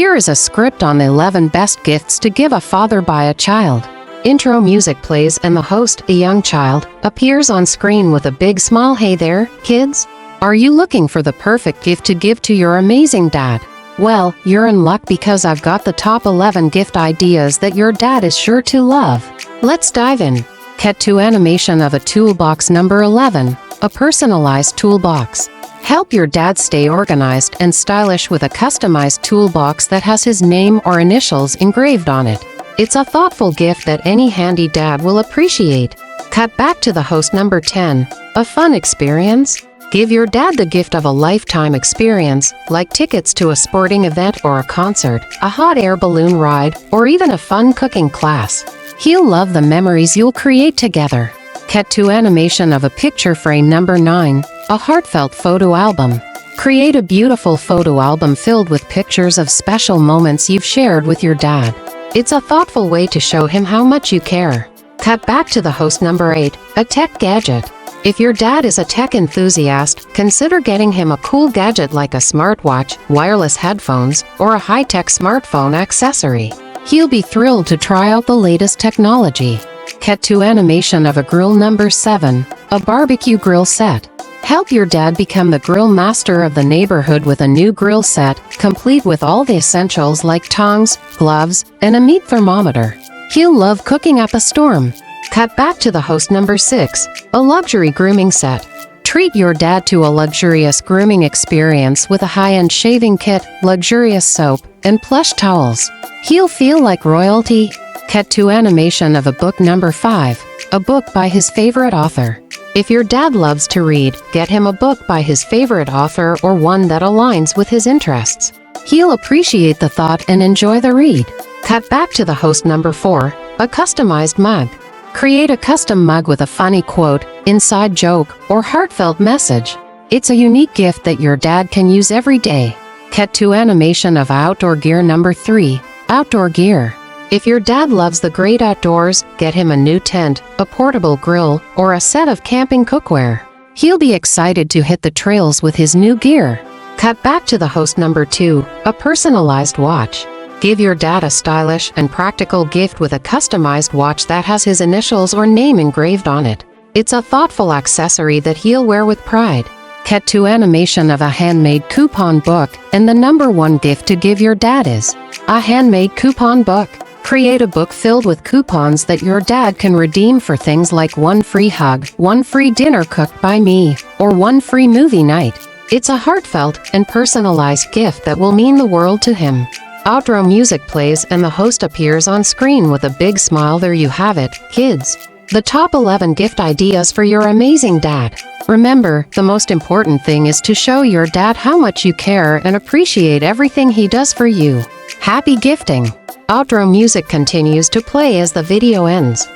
Here is a script on the 11 best gifts to give a father by a child. Intro music plays and the host, a young child, appears on screen with a big smile. Hey there, kids! Are you looking for the perfect gift to give to your amazing dad? Well, you're in luck because I've got the top 11 gift ideas that your dad is sure to love. Let's dive in. Cut to animation of a toolbox. Number 11. A personalized toolbox. Help your dad stay organized and stylish with a customized toolbox that has his name or initials engraved on it. It's a thoughtful gift that any handy dad will appreciate. Cut back to the host. Number 10. A fun experience. Give your dad the gift of a lifetime experience, like tickets to a sporting event or a concert, a hot air balloon ride, or even a fun cooking class. He'll love the memories you'll create together. Cut to animation of a picture frame. Number 9. A heartfelt photo album. Create a beautiful photo album filled with pictures of special moments you've shared with your dad. It's a thoughtful way to show him how much you care. Cut back to the host. Number 8. A tech gadget. If your dad is a tech enthusiast, consider getting him a cool gadget like a smartwatch, wireless headphones, or a high-tech smartphone accessory. He'll be thrilled to try out the latest technology. Cut to animation of a grill. Number 7. A barbecue grill set. Help your dad become the grill master of the neighborhood with a new grill set, complete with all the essentials like tongs, gloves, and a meat thermometer. He'll love cooking up a storm. Cut back to the host. Number 6. A luxury grooming set. Treat your dad to a luxurious grooming experience with a high-end shaving kit, luxurious soap, and plush towels. He'll feel like royalty. Cut to animation of a book. Number 5. A book by his favorite author. If your dad loves to read, get him a book by his favorite author or one that aligns with his interests. He'll appreciate the thought and enjoy the read. Cut back to the host. Number 4. A customized mug. Create a custom mug with a funny quote, inside joke, or heartfelt message. It's a unique gift that your dad can use every day. Cut to animation of outdoor gear. Number 3. Outdoor gear. If your dad loves the great outdoors, get him a new tent, a portable grill, or a set of camping cookware. He'll be excited to hit the trails with his new gear. Cut back to the host. Number 2. A personalized watch. Give your dad a stylish and practical gift with a customized watch that has his initials or name engraved on it. It's a thoughtful accessory that he'll wear with pride. Cut to animation of a handmade coupon book, and the number 1 gift to give your dad is a handmade coupon book. Create a book filled with coupons that your dad can redeem for things like 1 free hug, 1 free dinner cooked by me, or 1 free movie night. It's a heartfelt and personalized gift that will mean the world to him. Outro music plays and the host appears on screen with a big smile. There you have it, kids. The top 11 gift ideas for your amazing dad. Remember, the most important thing is to show your dad how much you care and appreciate everything he does for you. Happy gifting! Outro music continues to play as the video ends.